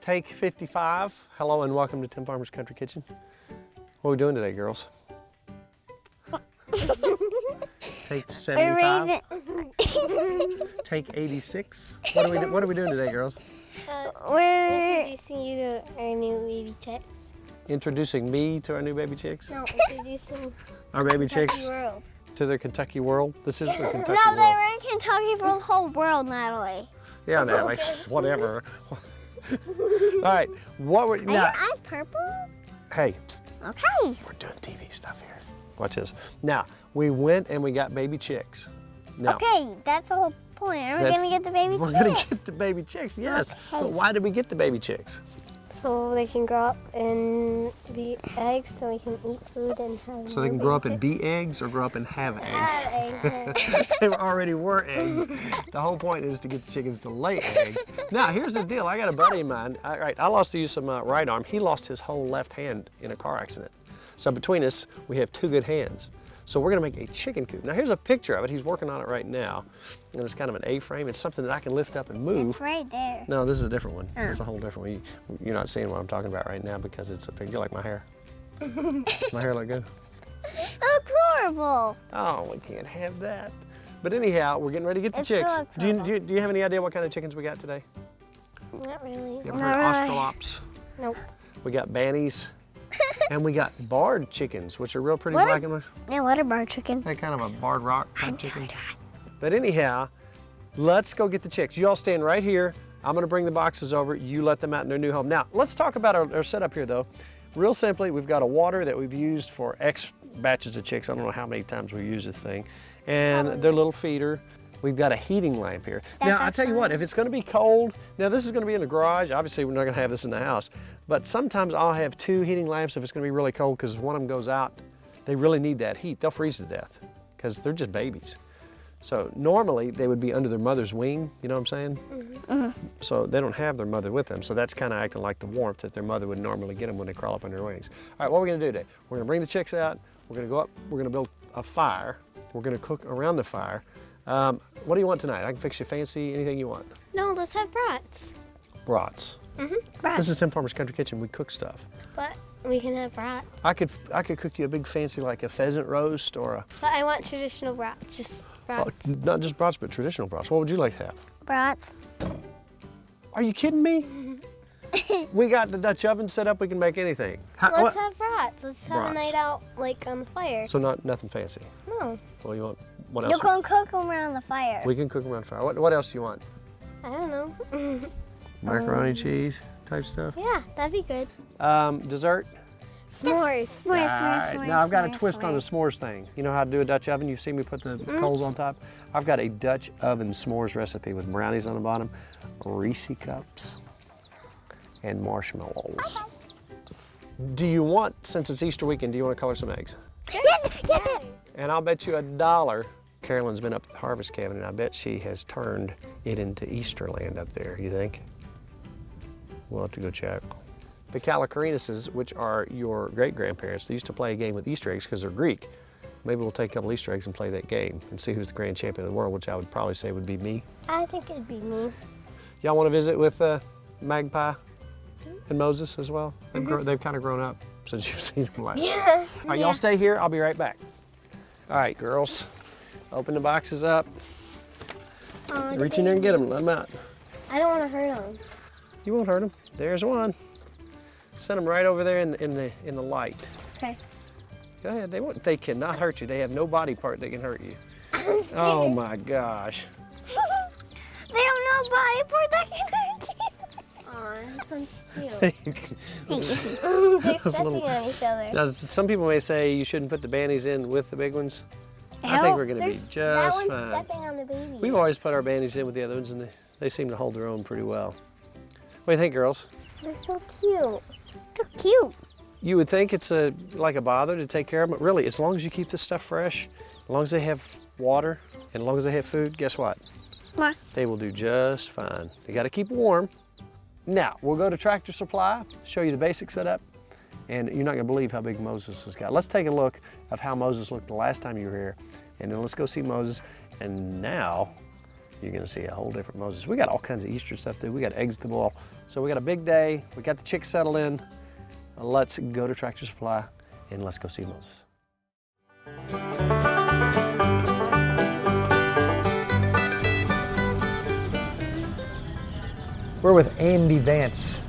Take 55. Hello and welcome to Tim Farmer's Country Kitchen. What are we doing today, girls? Take 75. Take 86. What are we doing today, girls? We're introducing you to our new baby chicks. Introducing me to our new baby chicks? No, introducing our baby Kentucky chicks world. To their Kentucky world. This is the Kentucky No, world. they were in Kentucky for the whole world, Natalie. Yeah, no, whatever. All right, what were Are now? your eyes purple? Hey, psst, Okay. we're doing TV stuff here. Watch this. Now we went and we got baby chicks. Now, Okay, that's the whole point. Are we gonna get the baby We're chicks? gonna get the baby chicks. Yes, Okay. but why did we get the baby chicks? So they can grow up and be eggs, so we can eat food and have. So they can grow up and be eggs or grow up and have eggs. They already were eggs. The whole point is to get the chickens to lay eggs. Now, here's the deal. I got a buddy of mine. I lost the use of my right arm. He lost his whole left hand in a car accident. So between us, we have two good hands. So we're gonna make a chicken coop. Now, here's a picture of it. He's working on it right now. And it's kind of an A-frame. It's something that I can lift up and move. It's right there. No, this is a different one. It's a whole different one. You're not seeing what I'm talking about right now because it's a picture like my hair. My hair look good? It looks horrible. Oh, we can't have that. But anyhow, we're getting ready to get the It still chicks. looks Do you have any idea what kind of chickens we got today? Not really. You ever heard of Australops? Nope. We got bannies. And we got barred chickens, which are real pretty What? black and white. Yeah, what are barred chickens? They're kind of a barred rock type chicken. But anyhow, let's go get the chicks. You all stand right here. I'm gonna bring the boxes over. You let them out in their new home. Now, let's talk about our setup here though. Real simply, we've got a water that we've used for X batches of chicks. I don't know how many times we've used this thing. And their little feeder. We've got a heating lamp here. Now, I tell you what, if it's gonna be cold, now this is gonna be in the garage. Obviously, we're not gonna have this in the house. But sometimes I'll have two heating lamps if it's gonna be really cold because one of them goes out. They really need that heat. They'll freeze to death because they're just babies. So normally they would be under their mother's wing, you know what I'm saying? So they don't have their mother with them. So that's kind of acting like the warmth that their mother would normally get them when they crawl up on their wings. All right, what are we gonna do today? We're gonna bring the chicks out. We're gonna go up, we're gonna build a fire. We're gonna cook around the fire. What do you want tonight? I can fix you fancy, anything you want. No, let's have brats. Brats. Brats. This is Tim Farmer's Country Kitchen. We cook stuff. But we can have brats. I could cook you a big fancy like a pheasant roast or a, But I want traditional brats, just brats. not just brats, but traditional brats. What would you like to have? Brats. Are you kidding me? We got the Dutch oven set up. We can make anything. Let's have brats. Let's have Brats. a night out, like on the fire. So nothing fancy. No. Well, you want what else? You can cook them around the fire. We can cook around fire. What else do you want? I don't know. Macaroni cheese type stuff. Yeah, that'd be good. Dessert. S'mores. All right. Now I've got a twist on the s'mores thing. You know how to do a Dutch oven? You've seen me put the coals on top. I've got a Dutch oven s'mores recipe with brownies on the bottom, Reese cups, and marshmallows. Do you want, since it's Easter weekend, do you want to color some eggs? Yes. And I'll bet you $1. Carolyn's been up at the harvest cabin, and I bet she has turned it into Easterland up there. You think? We'll have to go check. The Calacarinuses, which are your great-grandparents, they used to play a game with Easter eggs because they're Greek. Maybe we'll take a couple Easter eggs and play that game and see who's the grand champion of the world, which I would probably say would be me. I think it'd be me. Y'all want to visit with Magpie and Moses as well? They've kind of grown up since you've seen them last. Yeah. All right, y'all stay here. I'll be right back. All right, girls, open the boxes up. Reach in there and get them. Let them out. I don't want to hurt them. You won't hurt them. There's one. Send them right over there in the light. Okay. Go ahead. They cannot hurt you. They have no body part that can hurt you. Oh my gosh. They have no body part that can hurt you. Aw, that's so cute. They're stepping on each other. Now, some people may say you shouldn't put the bannies in with the big ones. I think we're going to be just that one's fine. stepping on the baby. We've always put our bannies in with the other ones, and they seem to hold their own pretty well. What do you think, girls? They're so cute. So cute. You would think it's like a bother to take care of them, but really, as long as you keep this stuff fresh, as long as they have water, and as long as they have food, guess what? What? They will do just fine. You got to keep warm. Now, we'll go to Tractor Supply, show you the basic setup, and you're not going to believe how big Moses has got. Let's take a look of how Moses looked the last time you were here, and then let's go see Moses. And now, you're gonna see a whole different Moses. We got all kinds of Easter stuff too. We got eggs to boil. So we got a big day. We got the chicks settled in. Let's go to Tractor Supply and let's go see Moses. We're with Andy Vance.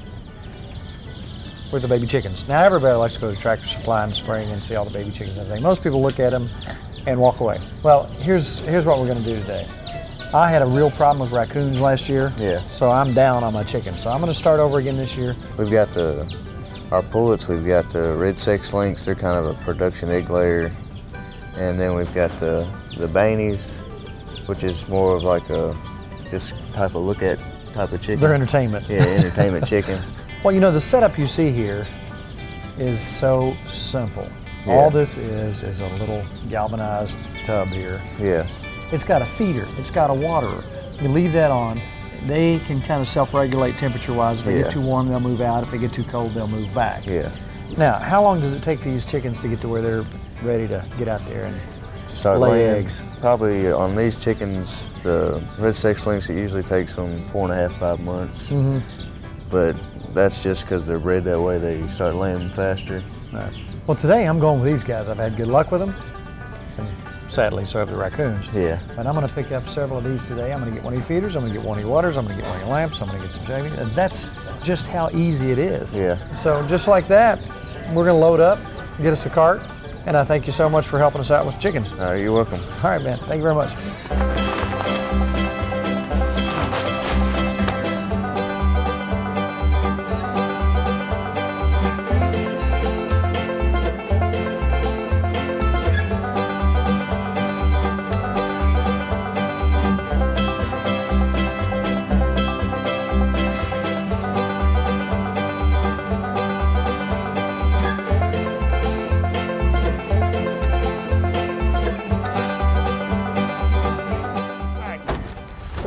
With the baby chickens. Now everybody likes to go to Tractor Supply in the spring and see all the baby chickens and everything. Most people look at them and walk away. Well, here's what we're gonna do today. I had a real problem with raccoons last year. Yeah. So I'm down on my chickens. So I'm gonna start over again this year. We've got our pullets, we've got the red sex links, they're kind of a production egg layer. And then we've got the Mayonnaise, which is more of like a just type of look at type of chicken. They're entertainment. Yeah, entertainment chicken. Well, you know, the setup you see here is so simple. Yeah. All this is a little galvanized tub here. Yeah. It's got a feeder, it's got a waterer. You leave that on, they can kind of self-regulate temperature-wise. If they get too warm, they'll move out. If they get too cold, they'll move back. Yeah. Now, how long does it take these chickens to get to where they're ready to get out there and Start lay laying eggs? Probably on these chickens, the red sex links, it usually takes them 4.5, 5 months. Mm-hmm. But that's just because they're bred that way, they start laying them faster. Right. Well, today I'm going with these guys. I've had good luck with them. And sadly, so have the raccoons. Yeah. But I'm going to pick up several of these today. I'm going to get one of your feeders, I'm going to get one of your waters, I'm going to get one of your lamps, I'm going to get some shaving. And that's just how easy it is. Yeah. So just like that, we're going to load up, get us a cart, and I thank you so much for helping us out with the chickens. All right, you're welcome. All right, man. Thank you very much.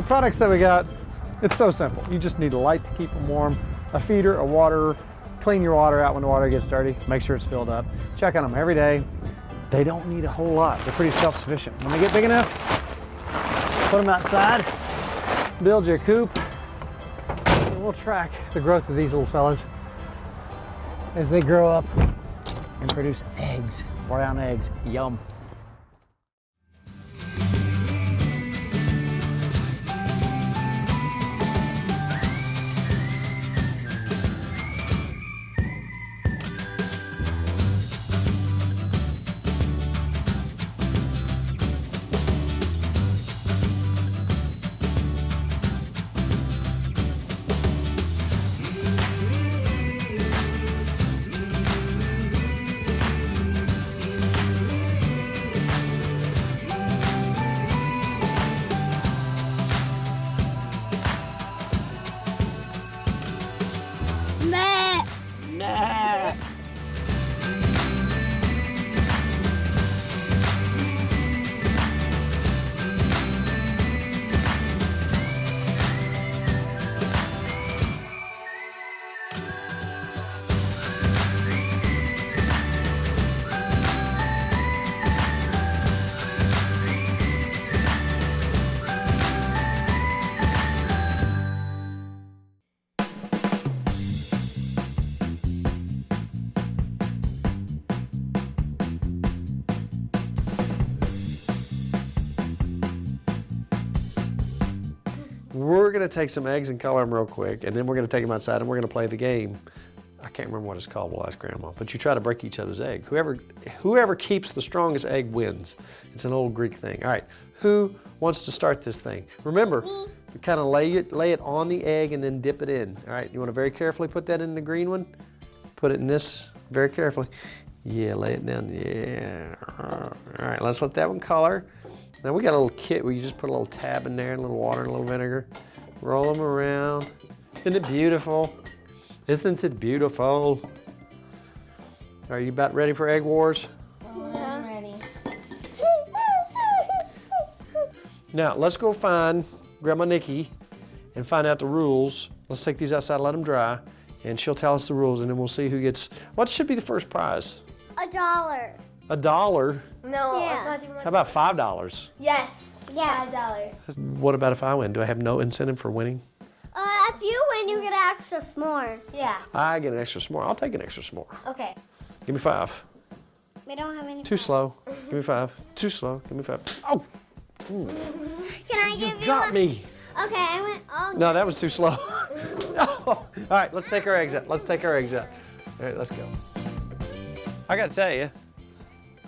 Products that we got, it's so simple. You just need a light to keep them warm, a feeder, a waterer, clean your water out when the water gets dirty, make sure it's filled up. Check on them every day. They don't need a whole lot. They're pretty self-sufficient. When they get big enough, put them outside, build your coop, and we'll track the growth of these little fellas as they grow up and produce eggs, brown eggs. Yum. We're gonna take some eggs and color them real quick, and then we're gonna take them outside and we're gonna play the game. I can't remember what it's called, we'll ask Grandma, but you try to break each other's egg. Whoever keeps the strongest egg wins. It's an old Greek thing. All right, who wants to start this thing? Remember, you kind of lay it on the egg and then dip it in. All right, you wanna very carefully put that in the green one. Put it in this very carefully. Yeah, lay it down, yeah. All right, let's let that one color. Now we got a little kit where you just put a little tab in there, and a little water and a little vinegar. Roll them around. Isn't it beautiful? Isn't it beautiful? Are you about ready for Egg Wars? I'm ready. Now let's go find Grandma Nikki and find out the rules. Let's take these outside, let them dry, and she'll tell us the rules, and then we'll see who gets, what should be the first prize? $1. $1? No, Yeah. that's not too much. How about $5? Yes. Yeah. $5. What about if I win? Do I have no incentive for winning? If you win, you get an extra s'more. Yeah. I get an extra s'more. I'll take an extra s'more. Okay. Give me 5. We don't have any. Too slow. Give me 5. Too slow. Give me 5. Oh! Can I give you Got me. Okay, I went. Oh No, that was too slow. All right, let's take our eggs out. Let's take our eggs out. All right, let's go. I got to tell you,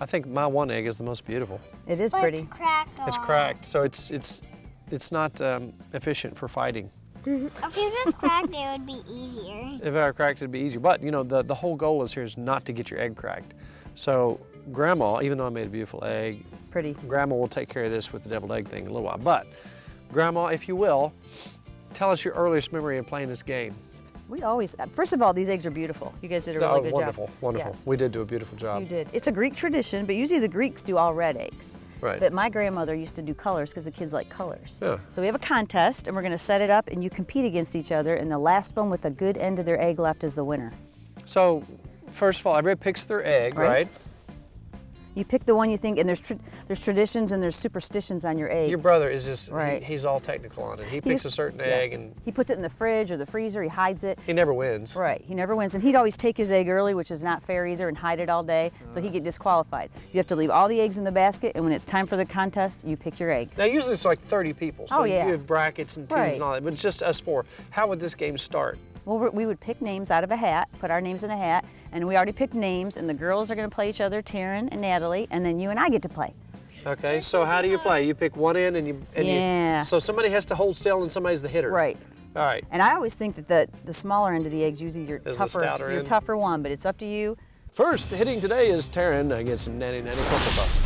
I think my one egg is the most beautiful. It is But pretty. It's cracked. It's cracked, so it's not efficient for fighting. If you just cracked it, would be easier. If I were cracked, it'd be easier. But you know, the whole goal is here is not to get your egg cracked. So Grandma, even though I made a beautiful egg, Pretty. Grandma will take care of this with the deviled egg thing in a little while. But Grandma, if you will, tell us your earliest memory of playing this game. We always, first of all, these eggs are beautiful. You guys did a really good wonderful, job. wonderful. Yes, We did do a beautiful job. you did. It's a Greek tradition, but usually the Greeks do all red eggs. Right. But my grandmother used to do colors because the kids like colors. Yeah. So we have a contest, and we're going to set it up, and you compete against each other, and the last one with a good end of their egg left is the winner. So, first of all, everybody picks their egg, Right. right? You pick the one you think, and there's traditions and there's superstitions on your egg. Your brother is just, Right. he's all technical on it. He He's- picks a certain yes. egg and he puts it in the fridge or the freezer. He hides it. he never wins. Right, he never wins, and he'd always take his egg early, which is not fair either, and hide it all day, so he'd get disqualified. You have to leave all the eggs in the basket, and when it's time for the contest, you pick your egg. Now, usually it's like 30 people, so Oh, yeah. you have brackets and teams Right. and all that, but it's just us 4. How would this game start? Well, we would pick names out of a hat, put our names in a hat, and we already picked names, and the girls are going to play each other, Taryn and Natalie, and then you and I get to play. Okay, so how do you play? You pick one end and you... Yeah. So somebody has to hold still and somebody's the hitter. Right. All right. And I always think that the smaller end of the eggs usually your Is the stouter your end. tougher one, but it's up to you. First hitting today is Taryn against Nanny Cocoa Puff.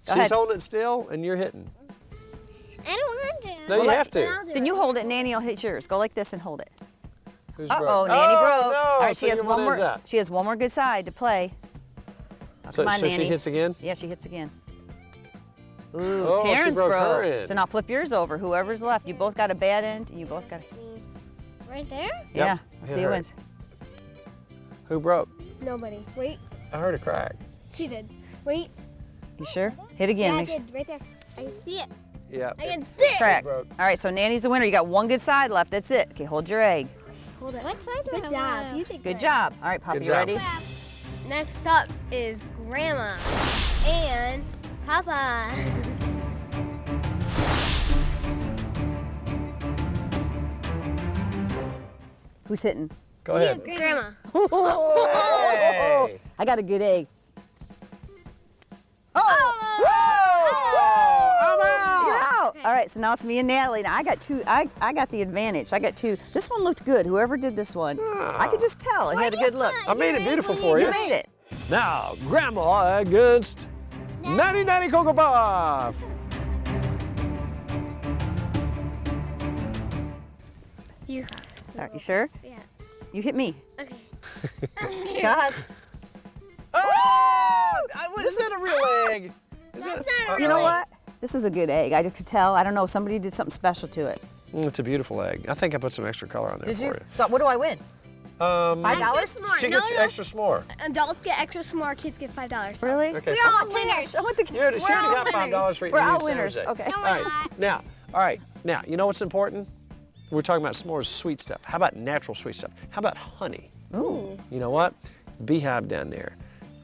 She's ahead. holding it still and you're hitting. I don't want to. No, you have to. Then you hold it, Nanny will hit yours. Go like this and hold it. Who's Uh-oh, broke? Nanny broke. No, All right, so she has your one more. end's out. She has one more good side to play. Oh, So, come on, so Nanny. she hits again? Yeah, she hits again. Ooh, Oh, she Taryn's broke her broke. end. So now flip yours over. Whoever's left, you both got a bad end. You both got. Right there? Yeah. hit See who her. wins. Who broke? Nobody. Wait. I heard a crack. She did. Wait. You sure? Hit again. Yeah, I Make sure- did. Right there. I see it. Yeah. I can see it. Crack. broke. All right, so Nanny's the winner. You got one good side left. That's it. Okay, hold your egg. Hold it. What side do Good I job. want? You did Good job. All right, Papa, Good you job. ready? Next up is Grandma and Papa. Who's hitting? Go ahead. Grandma. Hey! I got a good egg. You're out. All right, so now it's me and Natalie. Now I got two. I got the advantage. I got two. This one looked good. Whoever did this one, I could just tell it had a good look. I made it beautiful for you. You made it. Now, Grandma against Nanny Cocoa Puff. You. All right, you sure? Yeah. You hit me. Okay. God. Oh! Is that a real egg? Is That's that, not a You know what? This is a good egg. I could tell. I don't know. Somebody did something special to it. It's a beautiful egg. I think I put some extra color on there Did for you? you. So what do I win? $5? Extra smart. She No, gets no. extra s'more. Adults get extra smart. Kids get $5. So. Really? Okay, We're so all winners. I want the. you already, she already all got $5 for eating We're your all sandwich winners. egg. Okay. All right. Now, you know what's important? We're talking about s'mores, sweet stuff. How about natural sweet stuff? How about honey? Ooh. You know what? Beehive down there.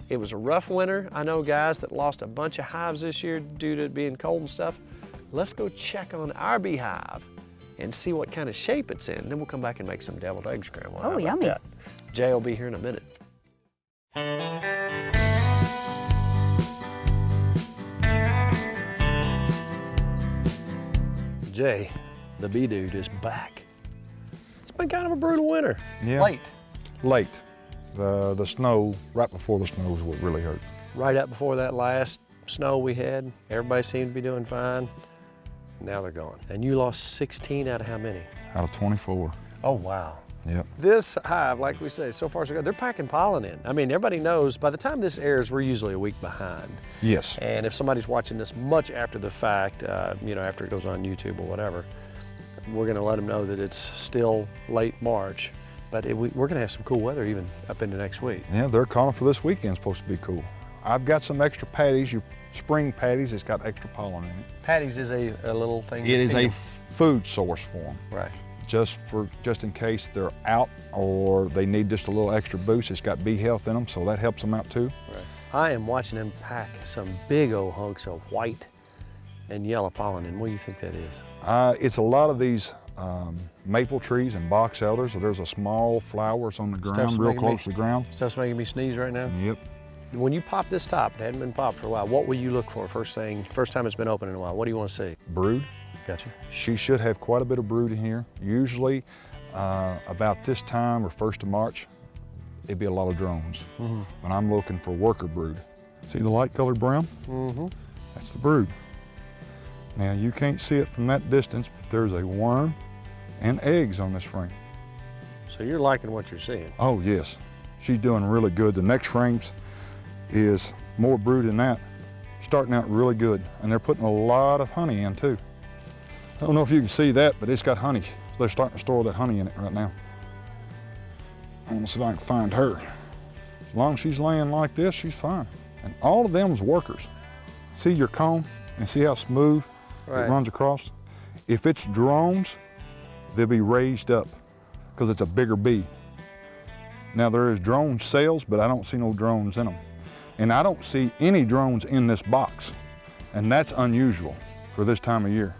It was a rough winter. I know guys that lost a bunch of hives this year due to it being cold and stuff. Let's go check on our beehive and see what kind of shape it's in. Then we'll come back and make some deviled eggs, Grandma. How Oh, about yummy. that? Jay will be here in a minute. Jay, the bee dude, is back. It's been kind of a brutal winter. Yeah. Late. Late. The snow, right before the snow is what really hurt. Right up before that last snow we had, everybody seemed to be doing fine. Now they're gone. And you lost 16 out of how many? Out of 24. Oh, wow. Yep. This hive, like we say, so far so good, they're packing pollen in. I mean, everybody knows by the time this airs, we're usually a week behind. Yes. And if somebody's watching this much after the fact, after it goes on YouTube or whatever, we're gonna let them know that it's still late March But we're going to have some cool weather even up into next week. Yeah, they're calling for this weekend, supposed to be cool. I've got some extra patties, spring patties. It's got extra pollen in it. Patties is a little thing. It is a food source for them. Right. Just in case they're out or they need just a little extra boost. It's got bee health in them, so that helps them out too. Right. I am watching them pack some big old hunks of white and yellow pollen, and what do you think that is? It's a lot of these maple trees and box elders. So there's a small flowers on the ground, real close to the ground. Stuff's making me sneeze right now? Yep. When you pop this top, it hadn't been popped for a while, what will you look for first time it's been open in a while? What do you want to see? Brood. Gotcha. She should have quite a bit of brood in here. Usually about this time or 1st of March, it'd be a lot of drones. Mm-hmm. But I'm looking for worker brood. See the light colored brown? Mm-hmm. That's the brood. Now you can't see it from that distance, but there's a worm and eggs on this frame. So you're liking what you're seeing? Oh yes, she's doing really good. The next frames is more brood than that, starting out really good. And they're putting a lot of honey in too. I don't know if you can see that, but it's got honey. They're starting to store that honey in it right now. I'm gonna see if I can find her. As long as she's laying like this, she's fine. And all of them's workers. See your comb and see how smooth it runs across? If it's drones, they'll be raised up because it's a bigger bee. Now there is drone cells, but I don't see no drones in them. And I don't see any drones in this box. And that's unusual for this time of year.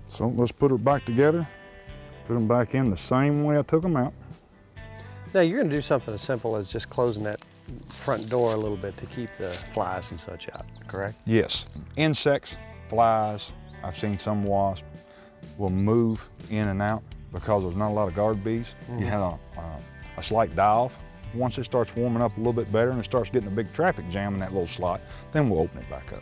So let's put her back together, put them back in the same way I took them out. Now you're going to do something as simple as just closing that front door a little bit to keep the flies and such out, correct? Yes. Insects, flies, I've seen some wasps, will move in and out because there's not a lot of guard bees. Mm-hmm. You have a slight die-off. Once it starts warming up a little bit better and it starts getting a big traffic jam in that little slot, then we'll open it back up.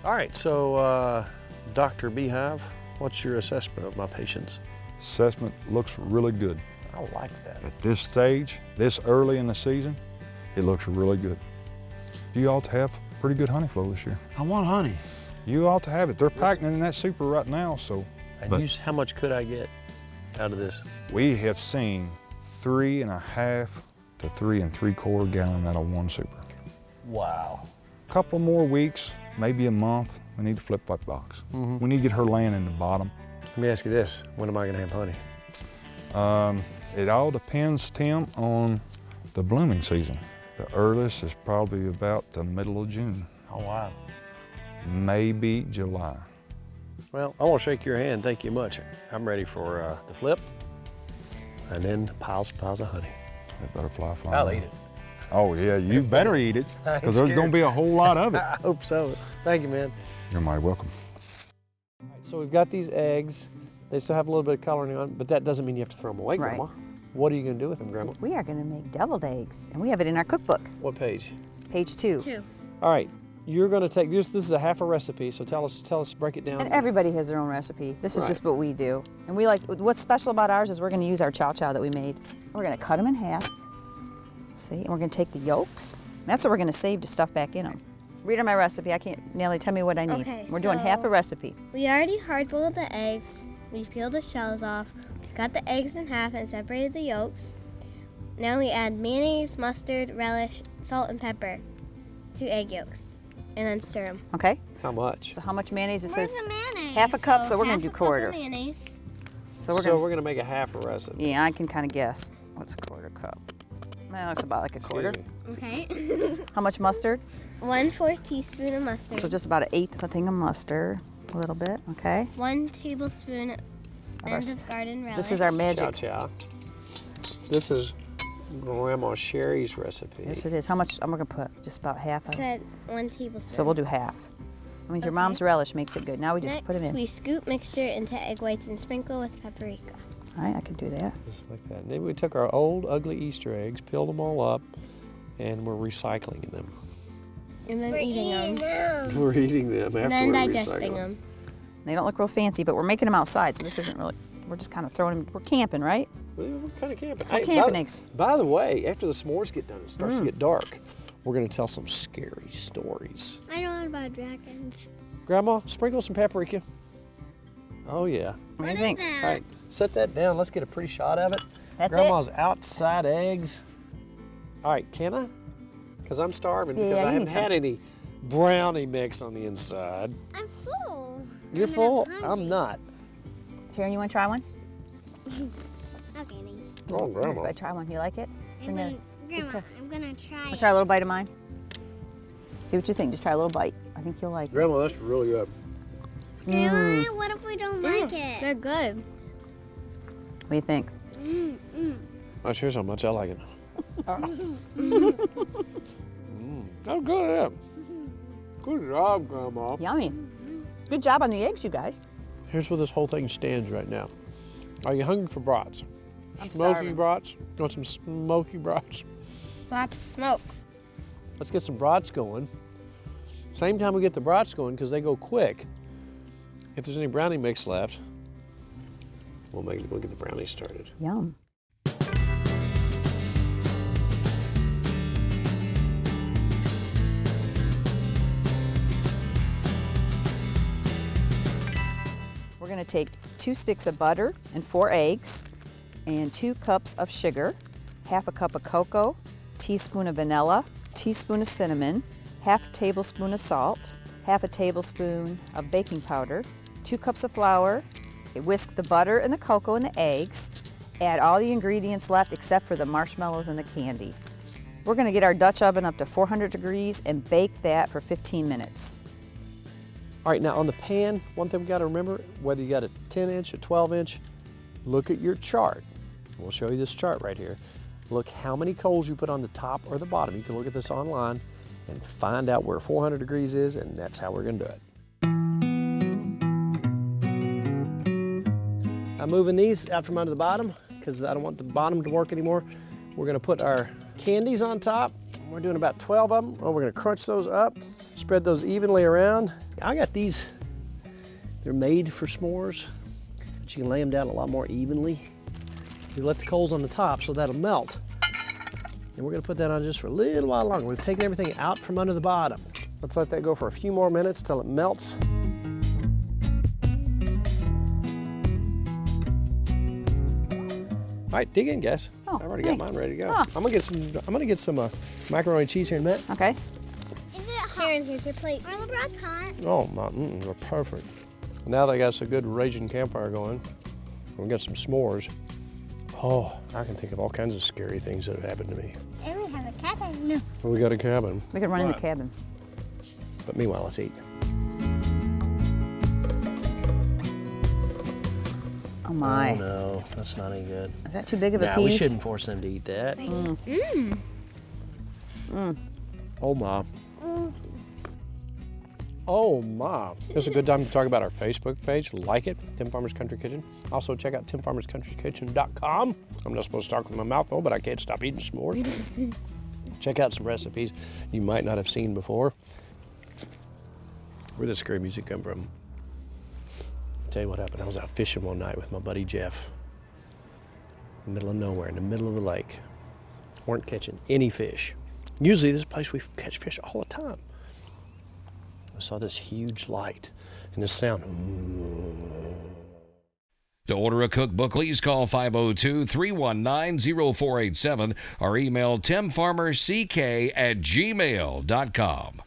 All right, so Dr. Beehive, what's your assessment of my patients? Assessment looks really good. I like that. At this stage, this early in the season, it looks really good. You ought to have pretty good honey flow this year. I want honey. You ought to have it. They're packing it in that super right now, so. And how much could I get out of this? We have seen 3.5 to 3 3/4 gallon out of one super. Wow. A couple more weeks, maybe a month, we need to flip that box. Mm-hmm. We need to get her laying in the bottom. Let me ask you this, when am I gonna have honey? It all depends, Tim, on the blooming season. The earliest is probably about the middle of June. Oh, wow. Maybe July. Well, I want to shake your hand. Thank you much. I'm ready for the flip and then piles of honey. That butterfly fly. I'll eat it. Oh yeah, you better eat it I ain't because there's going to be a whole lot of it. I hope so. Thank you, man. You're mighty welcome. All right, so we've got these eggs. They still have a little bit of coloring on, but that doesn't mean you have to throw them away, Right. Grandma. What are you going to do with them, Grandma? We are going to make deviled eggs, and we have it in our cookbook, What page? page 2. 2. All right, you're going to take this. This is a half a recipe. So tell us, break it down. And everybody has their own recipe. This is Right. just what we do. And we like, what's special about ours is we're going to use our chow chow that we made. We're going to cut them in half. See, and we're going to take the yolks. That's what we're going to save to stuff back in them. Read on my recipe. I can't, Nellie, tell me what I need. Okay, we're doing half so- a recipe. We already hard-boiled the eggs. We peeled the shells off, got the eggs in half and separated the yolks. Now we add mayonnaise, mustard, relish, salt, and pepper to egg yolks, and then stir them. Okay? How much? So how much mayonnaise? It Where's says the mayonnaise? half a cup, so we're going half to do a cup of quarter. mayonnaise. So we're So going we're going to make a half a recipe. to, yeah, I can kind of guess. What's a quarter cup? Well, it's about like a quarter. Excuse me. Okay. How much mustard? 1/4 teaspoon of mustard. So just about 1/8 of a thing of mustard. A little bit, okay? 1 tablespoon our end of garden relish. This is our Chow magic. chow. This is Grandma Sherry's recipe. Yes, it is. How much? I'm going to put just about half of it. Said 1 tablespoon. So we'll do half. I mean, your Okay. mom's relish makes it good. Now we just Next, put it in. we scoop mixture into egg whites and sprinkle with paprika. All right, I can do that. Just like that. And then we took our old ugly Easter eggs, peeled them all up, and we're recycling them. And then eating them. We're eating them after And then we're digesting recycling them. They don't look real fancy, but we're making them outside, so this isn't really, we're just kind of throwing them, we're camping, right? We're kind of camping. We're camping eggs. By the way, after the s'mores get done, it starts to get dark. We're going to tell some scary stories. I don't know about dragons. Grandma, sprinkle some paprika. Oh, yeah. What do you think? All right, set that down. Let's get a pretty shot of it. That's Grandma's outside eggs. All right, can I? Because I'm starving because I you haven't need some. had any brownie mix on the inside. I'm full. You're full? I'm not. Taryn, you want to try one? Okay, Oh, Grandma. Should I try one? You like it? Grandma, just I'm gonna try Wanna it. try a little bite of mine? See what you think. Just try a little bite. I think you'll like it. Grandma, that's really good. Grandma, what if we don't like it? They're good. What do you think? That's here's how much I like it. Oh, good. Good job, Grandma. Yummy. Good job on the eggs, you guys. Here's where this whole thing stands right now. Are you hungry for brats? I'm Smoky starving. brats? You want some smoky brats? Lots of smoke. Let's get some brats going. Same time we get the brats going, because they go quick. If there's any brownie mix left, we'll get the brownies started. Yum. We're going to take 2 sticks of butter and 4 eggs and 2 cups of sugar, half a cup of cocoa, teaspoon of vanilla, teaspoon of cinnamon, half a tablespoon of salt, half a tablespoon of baking powder, 2 cups of flour. Whisk the butter and the cocoa and the eggs. Add all the ingredients left except for the marshmallows and the candy. We're going to get our Dutch oven up to 400 degrees and bake that for 15 minutes. All right, now on the pan, one thing we got to remember, whether you got a 10-inch or 12-inch, look at your chart. We'll show you this chart right here. Look how many coals you put on the top or the bottom. You can look at this online and find out where 400 degrees is, and that's how we're going to do it. I'm moving these out from under the bottom because I don't want the bottom to work anymore. We're going to put our candies on top. We're doing about 12 of them. Oh, we're going to crunch those up, spread those evenly around. I got these, they're made for s'mores, but you can lay them down a lot more evenly. You let the coals on the top so that'll melt. And we're going to put that on just for a little while longer. We've taken everything out from under the bottom. Let's let that go for a few more minutes till it melts. All right, dig in, guys. Oh, I've already hey. got mine ready to go. Ah. I'm gonna get some macaroni and cheese here in a minute. Okay. Is it hot? Karen, here's your plate. Are the brats hot? Oh, they're perfect. Now that I got a good raging campfire going, we got some s'mores. Oh, I can think of all kinds of scary things that have happened to me. And we have a cabin. No. We got a cabin, We can run in the Right. cabin. but meanwhile, let's eat. Oh my. Oh no, that's not any good. Is that too big of a Nah, piece? we shouldn't force them to eat that. Oh my. Oh my. This is a good time to talk about our Facebook page. Like it, Tim Farmer's Country Kitchen. Also check out timfarmerscountrykitchen.com. I'm not supposed to talk with my mouth full, but I can't stop eating s'mores. Check out some recipes you might not have seen before. Where did scary music come from? I'll tell you what happened. I was out fishing one night with my buddy Jeff. In the middle of nowhere, in the middle of the lake. Weren't catching any fish. Usually this is a place we catch fish all the time. I saw this huge light and this sound. To order a cookbook, please call 502-319-0487 or email timfarmerck@gmail.com.